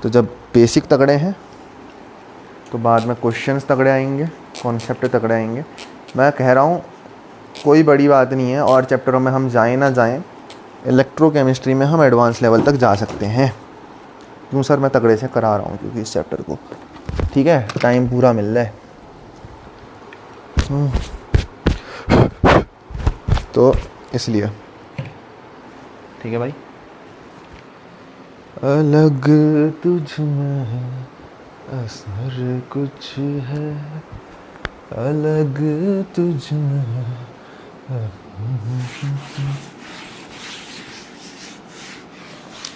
तो जब बेसिक तगड़े हैं तो बाद में क्वेश्चंस तगड़े आएंगे, कॉन्सेप्ट तगड़े आएंगे। मैं कह रहा हूँ कोई बड़ी बात नहीं है, और चैप्टरों में हम जाएं ना जाएं, इलेक्ट्रोकेमिस्ट्री में हम एडवांस लेवल तक जा सकते हैं। क्यों सर? मैं तगड़े से करा रहा हूँ क्योंकि इस चैप्टर को, ठीक है, टाइम पूरा मिल रहा है। तो इसलिए ठीक है भाई। अलग तुझ में असर कुछ है, अलग तुझ में।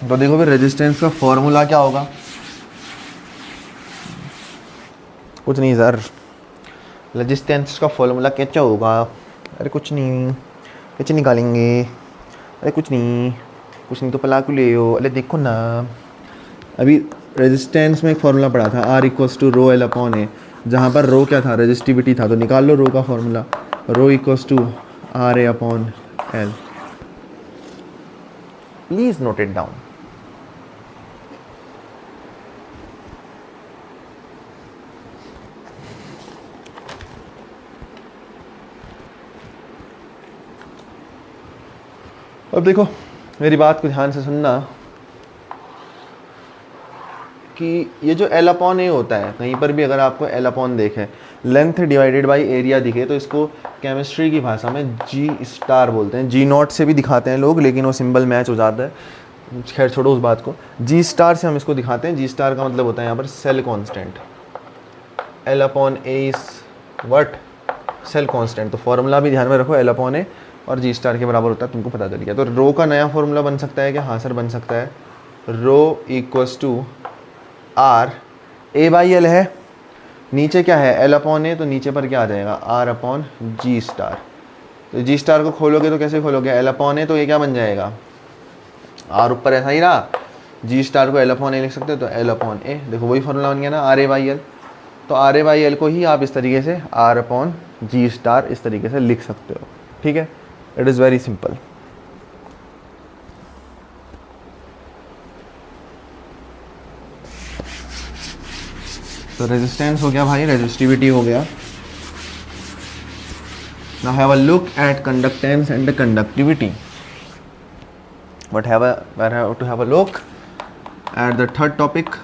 तो देखो फिर रेजिस्टेंस का फॉर्मूला क्या होगा? कुछ नहीं सर, रेजिस्टेंस का फॉर्मूला क्या होगा? अरे कुछ नहीं, कुछ निकालेंगे। अरे कुछ नहीं तो पला क्यों ले हो? अरे देखो ना, अभी रेजिस्टेंस में एक फॉर्मूला पढ़ा था, R equals to rho L upon A, जहाँ पर रो क्या था? रेजिस्टिविटी था। तो निकाल लो रो का formula, rho equals to R A upon L. Please note it down. अब देखो मेरी बात को ध्यान से सुनना कि ये जो L अपॉन ए होता है, कहीं पर भी अगर आपको L अपॉन देखे, लेंथ डिवाइडेड बाई एरिया दिखे, तो इसको केमिस्ट्री की भाषा में जी स्टार बोलते हैं। जी नॉट से भी दिखाते हैं लोग, लेकिन वो सिंबल मैच हो जाता है, खैर छोड़ो उस बात को। जी स्टार से हम इसको दिखाते हैं। जी स्टार का मतलब होता है यहाँ पर cell constant. L upon A is what? Cell constant. तो फॉर्मूला भी ध्यान में रखो, L अपॉन ए और जी स्टार के बराबर होता है, तुमको पता चल गया। तो रो का नया फॉर्मूला बन सकता है क्या? हाँ सर बन सकता है। Rho equals to R, A by L है, नीचे क्या है L अपॉन ए, तो नीचे पर क्या आ जाएगा R अपॉन जी स्टार। तो जी स्टार को खोलोगे तो कैसे खोलोगे? L अपॉन ए, तो ये क्या बन जाएगा? R ऊपर ऐसा ही रहा, जी स्टार को L अपॉन ए लिख सकते हो, तो L अपॉन ए, देखो वही फॉर्मूला बन गया ना, आर ए बाई एल। तो आर ए बाई एल को ही आप इस तरीके से R अपॉन जी स्टार इस तरीके से लिख सकते हो, ठीक है। It is very simple. तो रेजिस्टेंस हो गया भाई, रेजिस्टिविटी हो गया। Now have a look at conductance and the conductivity. But have to have a look at the third topic,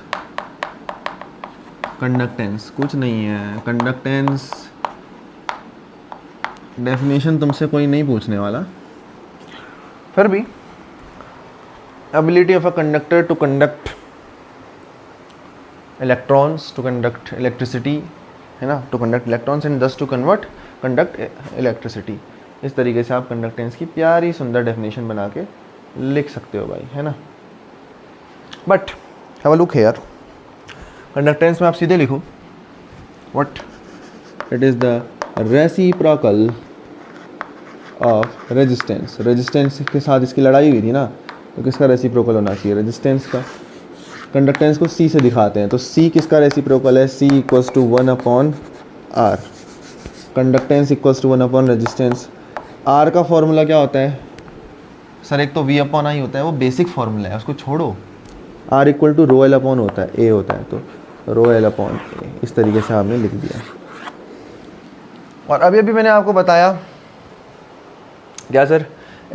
conductance। कुछ नहीं है, conductance डेफिनेशन तुमसे कोई नहीं पूछने वाला, फिर भी ability of a conductor to conduct electrons, to conduct electricity, है ना, to conduct electrons and thus to conduct electricity। इस तरीके से आप कंडक्टेंस की प्यारी सुंदर डेफिनेशन बना के लिख सकते हो भाई, है ना। But have a look here, conductance में आप सीधे लिखो what it is the reciprocal of resistance. Resistance के साथ इसकी लड़ाई हुई थी ना, तो किसका रेसिप्रोकल होना चाहिए? रेजिस्टेंस का। कंडक्टेंस को C से दिखाते हैं, तो C किसका रेसिप्रोकल है? C equals to 1 upon R। Conductance equals to 1 upon resistance. R का फॉर्मूला क्या होता है सर? एक तो V अपॉन I होता है, वो बेसिक फॉर्मूला है, उसको छोड़ो। R equal to rho L upon होता है, A होता है, तो रो एल अपॉन A, इस तरीके से आपने लिख दिया। और अभी अभी मैंने आपको बताया क्या सर?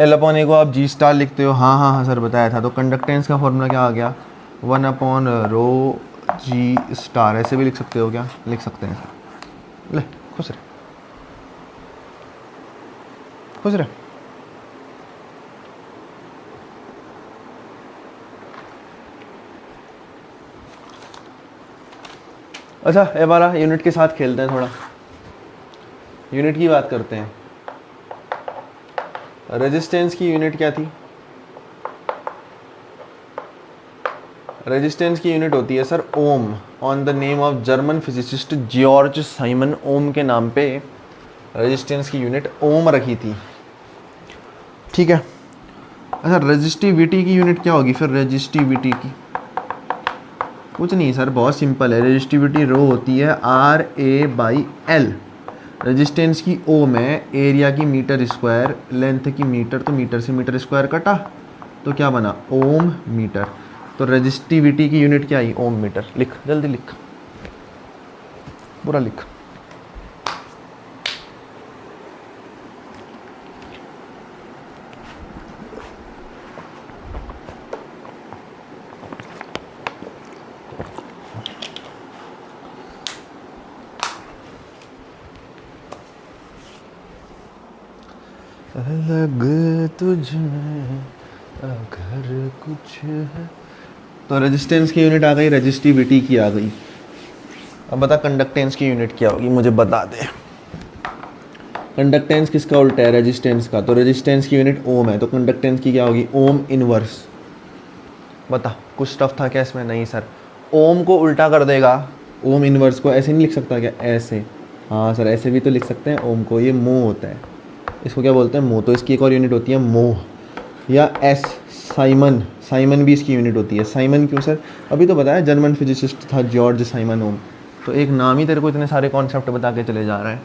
L अपॉन A को आप जी स्टार लिखते हो। हाँ हाँ हाँ सर बताया था। तो कंडक्टेंस का फॉर्मूला क्या आ गया? 1 अपॉन रो जी स्टार। ऐसे भी लिख सकते हो क्या? लिख सकते हैं सर। ले खुश रहे, खुश रहे। अच्छा ये वाला यूनिट के साथ खेलते हैं थोड़ा, यूनिट की बात करते हैं। रेजिस्टेंस की यूनिट क्या थी? रेजिस्टेंस की यूनिट होती है sir ohm, on the name of German physicist George Simon Ohm के नाम पे रेजिस्टेंस की यूनिट ओम रखी थी, ठीक है। अच्छा रेजिस्टिविटी की यूनिट क्या होगी फिर? रेजिस्टिविटी की कुछ नहीं सर, बहुत सिंपल है। रेजिस्टिविटी रो होती है R A by L. Resistance की ओम है, एरिया की मीटर स्क्वायर, लेंथ की मीटर, तो मीटर से मीटर स्क्वायर कटा तो क्या बना? Ohm metre. तो रेजिस्टिविटी की यूनिट क्या आई? ओम मीटर। लिख जल्दी लिख, पूरा लिख। अलग तुझमें अगर कुछ है। तो रेजिस्टेंस की यूनिट आ गई, रेजिस्टिविटी की आ गई। अब बता कंडक्टेंस की यूनिट क्या होगी, मुझे बता दे। कंडक्टेंस किसका उल्टा है? रेजिस्टेंस का। तो रेजिस्टेंस की यूनिट ओम है, तो कंडक्टेंस की क्या होगी? Ohm inverse. बता कुछ टफ था क्या इसमें? नहीं सर, ओम को उल्टा कर देगा, ओम इनवर्स को ऐसे नहीं लिख सकता क्या? ऐसे। हाँ सर ऐसे भी तो लिख सकते हैं ओम को, ये मोह होता है, इसको क्या बोलते हैं? मोह। तो इसकी एक और यूनिट होती है मोह या एस, साइमन। साइमन भी इसकी यूनिट होती है। साइमन क्यों सर? अभी तो बताया जर्मन फिजिसिस्ट था जॉर्ज साइमन ओम। तो एक नाम ही तेरे को इतने सारे कॉन्सेप्ट बता के चले जा रहा है।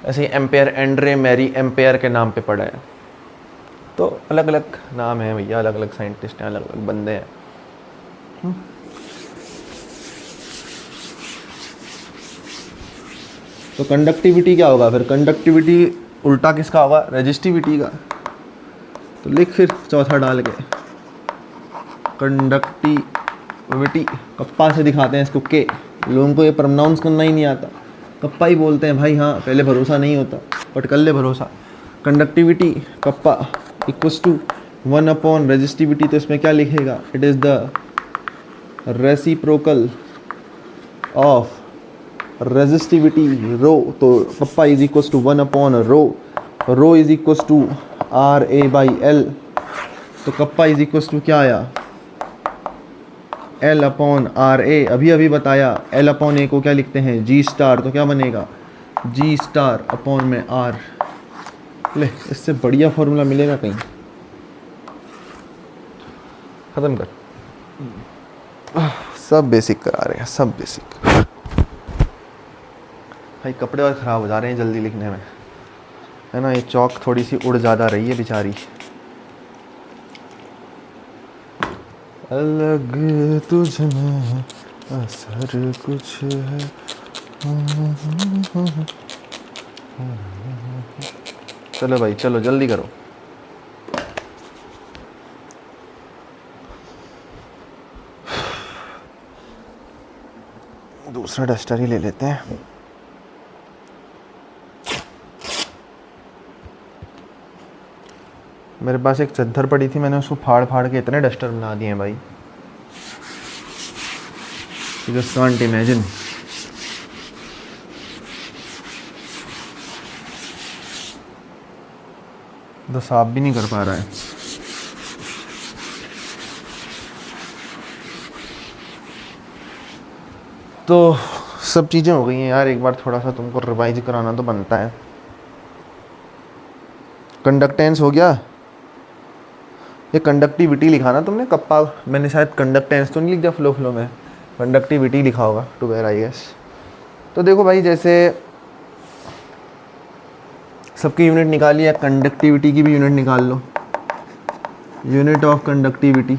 ऐसे ही एम्पेयर, एंड्रे मैरी एम्पेयर के नाम पे पढ़ा है। तो अलग अलग नाम है भैया, अलग अलग साइंटिस्ट हैं, अलग अलग बंदे हैं। तो कंडक्टिविटी क्या होगा फिर? कंडक्टिविटी उल्टा किसका होगा? रेजिस्टिविटी का। तो लिख फिर चौथा डाल के, कंडक्टिविटी, कप्पा से दिखाते हैं इसको के। लोगों को ये प्रोनाउंस करना ही नहीं आता, कप्पा ही बोलते हैं भाई। हाँ पहले भरोसा नहीं होता बट कर ले भरोसा। Conductivity kappa equals to 1 upon resistivity, तो इसमें क्या लिखेगा, it is the reciprocal of resistivity rho. तो kappa is equals to 1 upon rho, rho is equals to RA/L। तो कप्पा इज इक्वल्स टू क्या आया, L अपॉन RA। अभी अभी बताया L अपॉन A को क्या लिखते हैं, G स्टार। तो क्या बनेगा, G स्टार अपॉन में R। ले, इससे बढ़िया फॉर्मूला मिलेगा कहीं। ख़त्म कर, सब बेसिक करा रहे हैं, सब बेसिक। भाई कपड़े और ख़राब हो जा रहे हैं जल्दी लिखने में, है ना। ये चौक थोड़ी सी उड़ ज़्यादा रही है बेचारी। अलग तुझ में असर कुछ है। चलो भाई चलो जल्दी करो। दूसरा डस्टर ही ले लेते हैं। मेरे पास एक चद्दर पड़ी थी, मैंने उसको फाड़ फाड़ के इतने डस्टर बना दिए हैं भाई, you just can't imagine। तो साफ भी नहीं कर पा रहा है। तो सब चीज़ें हो गई हैं यार, एक बार थोड़ा सा तुमको रिवाइज कराना तो बनता है। कंडक्टेंस हो गया, ये कंडक्टिविटी लिखा ना तुमने, कप्पा मैंने शायद कंडक्टेंस तो नहीं लिख दिया फ्लो में, कंडक्टिविटी लिखा होगा टू वेयर आई गेस। तो देखो भाई, जैसे सबकी यूनिट निकाली है, कंडक्टिविटी की भी यूनिट निकाल लो। Unit of conductivity,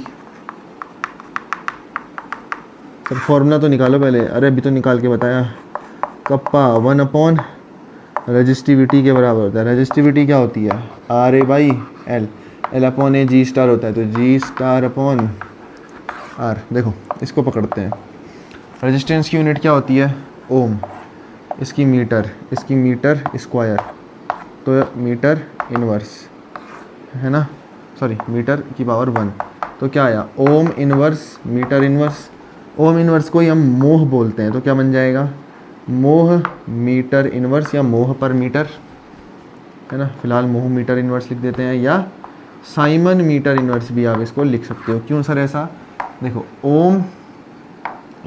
sir formula तो निकालो पहले। अरे अभी तो निकाल के बताया, कप्पा 1 अपॉन रेजिस्टिविटी के बराबर होता है। रेजिस्टिविटी क्या होती है, RA/L, L upon A G star होता है, तो G स्टार अपॉन R। देखो इसको पकड़ते हैं, रेजिस्टेंस की यूनिट क्या होती है, ओम, इसकी मीटर स्क्वायर, तो मीटर इनवर्स है ना, सॉरी मीटर की पावर 1। तो क्या आया, ohm inverse metre inverse. Ohm inverse को ही हम मोह बोलते हैं, तो क्या बन जाएगा, मोह मीटर इनवर्स या मोह पर मीटर, है ना। फिलहाल मोह मीटर इनवर्स लिख देते हैं, या साइमन मीटर इनवर्स भी आप इसको लिख सकते हो। क्यों सर ऐसा, देखो ओम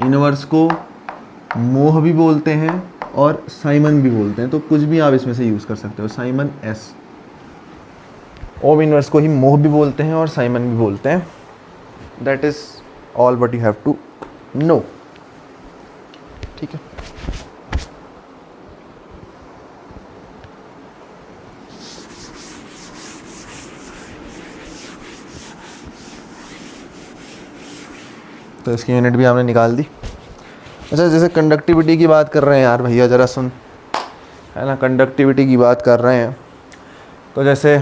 इनवर्स को मोह भी बोलते हैं और साइमन भी बोलते हैं, तो कुछ भी आप इसमें से यूज़ कर सकते हो। साइमन एस, ओम इनवर्स को ही मोह भी बोलते हैं और साइमन भी बोलते हैं। That is all what you have to know, ठीक है। तो इसकी यूनिट भी हमने निकाल दी। अच्छा, जैसे कंडक्टिविटी की बात कर रहे हैं यार भैया, ज़रा सुन, है ना, कंडक्टिविटी की बात कर रहे हैं, तो जैसे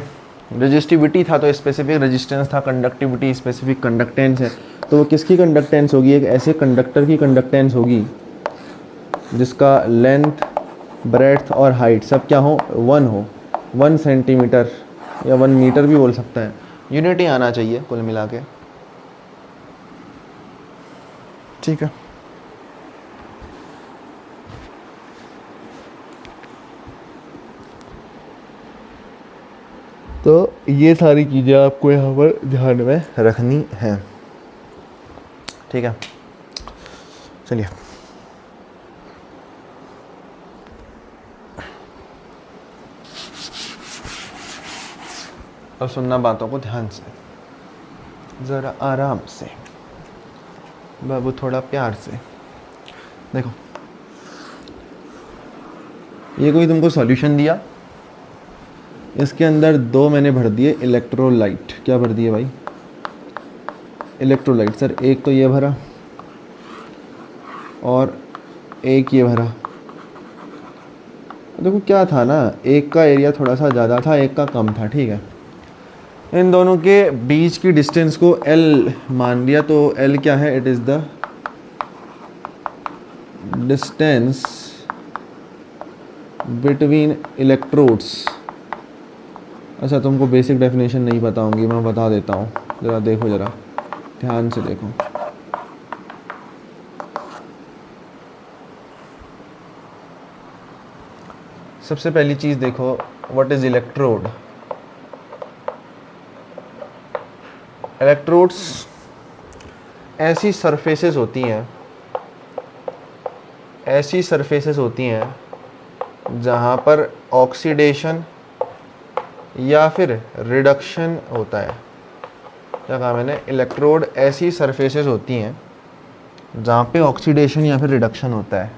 रेजिस्टिविटी था तो स्पेसिफिक रेजिस्टेंस था, कंडक्टिविटी स्पेसिफिक कंडक्टेंस है। तो वो किसकी कंडक्टेंस होगी, एक ऐसे कंडक्टर की कंडक्टेंस होगी जिसका लेंथ, ब्रेड्थ और हाइट सब क्या हो, 1 हो, 1 सेंटीमीटर या 1 मीटर भी बोल सकता है। यूनिट ही आना चाहिए कुल मिला के, ठीक है। तो ये सारी चीज़ें आपको यहाँ पर ध्यान में रखनी है, ठीक है। चलिए अब सुनना बातों को ध्यान से, ज़रा आराम से बाबू, थोड़ा प्यार से। देखो ये कोई तुमको सॉल्यूशन दिया, इसके अंदर 2 मैंने भर दिए इलेक्ट्रोलाइट। क्या भर दिए भाई, इलेक्ट्रोलाइट। सर एक तो ये भरा और एक ये भरा। देखो क्या था ना, एक का एरिया थोड़ा सा ज़्यादा था, एक का कम था, ठीक है। इन दोनों के बीच की डिस्टेंस को L मान लिया, तो L क्या है, it is the distance between electrodes. अच्छा, तुमको बेसिक डेफिनेशन नहीं पता होंगी, मैं बता देता हूँ, ज़रा देखो, ज़रा ध्यान से देखो। सबसे पहली चीज़ देखो, व्हाट इज़ इलेक्ट्रोड। इलेक्ट्रोड्स ऐसी सरफेसेस होती हैं, ऐसी सरफेसेस होती हैं जहाँ पर ऑक्सीडेशन या फिर रिडक्शन होता है। क्या कहा मैंने, इलेक्ट्रोड ऐसी सरफेसेस होती हैं जहाँ पे ऑक्सीडेशन या फिर रिडक्शन होता है।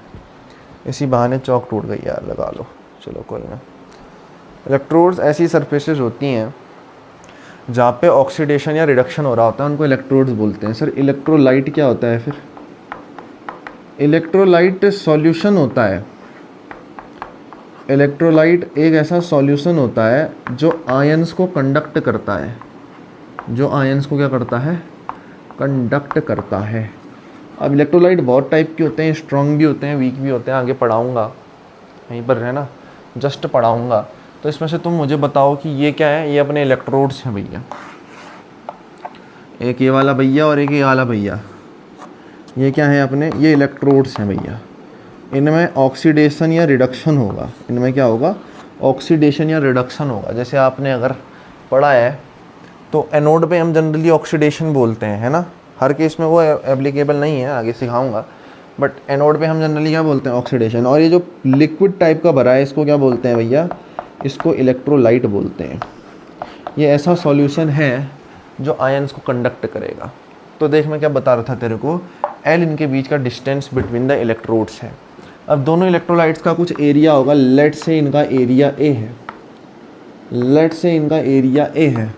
इसी बहाने चौक टूट गई यार, लगा लो, चलो कोई ना। इलेक्ट्रोड्स ऐसी सरफेसेस होती हैं जहाँ पे ऑक्सीडेशन या रिडक्शन हो रहा होता है, उनको इलेक्ट्रोड्स बोलते हैं। सर इलेक्ट्रोलाइट क्या होता है फिर? इलेक्ट्रोलाइट सॉल्यूशन होता है। इलेक्ट्रोलाइट एक ऐसा सॉल्यूशन होता है जो आयंस को कंडक्ट करता है, जो आयंस को क्या करता है, कंडक्ट करता है। अब इलेक्ट्रोलाइट बहुत टाइप के होते हैं, स्ट्रॉन्ग भी होते हैं, वीक भी होते हैं, आगे पढ़ाऊँगा, यहीं पर है ना, जस्ट पढ़ाऊँगा। तो इसमें से तुम मुझे बताओ कि ये क्या है। ये अपने इलेक्ट्रोड्स हैं भैया, एक ये वाला भैया और एक ये वाला भैया, ये क्या है अपने, ये इलेक्ट्रोड्स हैं भैया। इनमें ऑक्सीडेशन या रिडक्शन होगा, इनमें क्या होगा, ऑक्सीडेशन या रिडक्शन होगा। जैसे आपने अगर पढ़ा है तो एनोड पे हम जनरली ऑक्सीडेशन बोलते हैं, है ना, हर केस में वो एप्लीकेबल नहीं है, आगे सिखाऊंगा, बट एनोड पे हम जनरली क्या बोलते हैं, ऑक्सीडेशन। और ये जो लिक्विड टाइप का भरा है, इसको क्या बोलते हैं भैया, इसको इलेक्ट्रोलाइट बोलते हैं। ये ऐसा सॉल्यूशन है जो आयंस को कंडक्ट करेगा। तो देख, मैं क्या बता रहा था तेरे को, L इनके बीच का डिस्टेंस बिटवीन द इलेक्ट्रोड्स है। अब दोनों इलेक्ट्रोलाइट्स का कुछ एरिया होगा, लेट से इनका एरिया A है, लेट से इनका एरिया A है।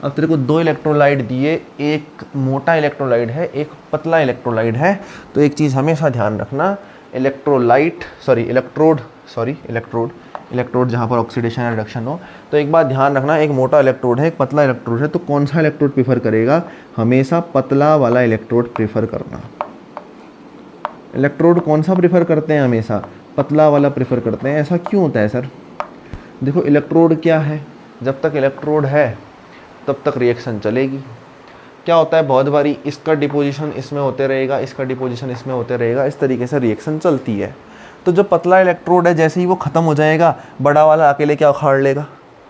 अब तेरे को दो इलेक्ट्रोलाइट दिए, एक मोटा इलेक्ट्रोलाइट है, एक पतला इलेक्ट्रोलाइट है। तो एक चीज़ हमेशा ध्यान रखना, इलेक्ट्रोड जहाँ पर ऑक्सीडेशन या रिडक्शन हो, तो एक बात ध्यान रखना, एक मोटा इलेक्ट्रोड है, एक पतला इलेक्ट्रोड है, तो कौन सा इलेक्ट्रोड प्रेफर करेगा, हमेशा पतला वाला इलेक्ट्रोड प्रेफर करना। इलेक्ट्रोड कौन सा प्रेफर करते हैं, हमेशा पतला वाला प्रेफर करते हैं। ऐसा क्यों होता है सर? देखो, इलेक्ट्रोड क्या है, जब तक इलेक्ट्रोड है तब तक रिएक्शन चलेगी। क्या होता है, बहुत बारी इसका डिपोजिशन इसमें होते रहेगा, इसका डिपोजिशन इसमें होते रहेगा, इस तरीके से रिएक्शन चलती है। तो जो पतला इलेक्ट्रोड है, जैसे ही वो ख़त्म हो जाएगा, बड़ा वाला अकेले क्या उखाड़ लेगा,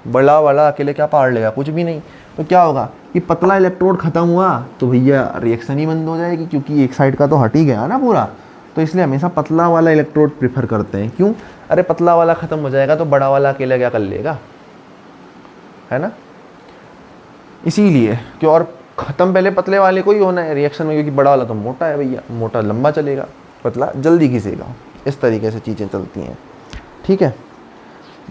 बड़ा वाला अकेले क्या पाड़ लेगा, कुछ भी नहीं। तो क्या होगा कि पतला इलेक्ट्रोड ख़त्म हुआ तो भैया रिएक्शन ही बंद हो जाएगी, क्योंकि एक साइड का तो हट ही गया ना पूरा। तो इसलिए हमेशा पतला वाला इलेक्ट्रोड प्रेफर करते हैं। क्यों? अरे पतला वाला ख़त्म हो जाएगा तो बड़ा वाला अकेला क्या कर लेगा, है ना, इसीलिए कि और ख़त्म पहले पतले वाले को ही होना है रिएक्शन में, क्योंकि बड़ा वाला तो मोटा है भैया, मोटा लंबा चलेगा, पतला जल्दी घिसेगा। इस तरीके से चीज़ें चलती हैं, ठीक है।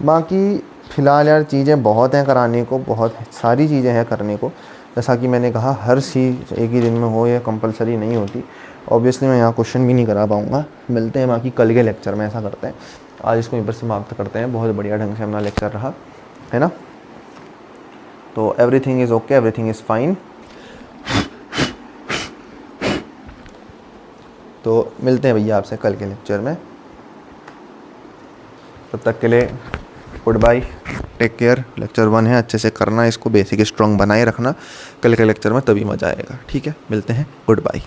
बाकी फ़िलहाल यार चीज़ें बहुत हैं कराने को, बहुत सारी चीज़ें हैं करने को। जैसा कि मैंने कहा, हर चीज़ एक ही दिन में हो, ये कंपलसरी नहीं होती। ऑब्वियसली मैं यहाँ क्वेश्चन भी नहीं करा पाऊँगा। मिलते हैं बाकी कल के लेक्चर में, ऐसा करते हैं। आज इसको यहीं पर समाप्त करते हैं। बहुत बढ़िया ढंग से हमारा लेक्चर रहा, है ना। तो everything is okay, everything is fine. तो मिलते हैं भैया आपसे कल के लेक्चर में। तब तक के लिए good bye, take care. Lecture 1 है, अच्छे से करना, इसको बेसिक स्ट्रॉन्ग बनाए रखना। कल के लेक्चर में तभी मज़ा आएगा, ठीक है। मिलते हैं, गुड बाय।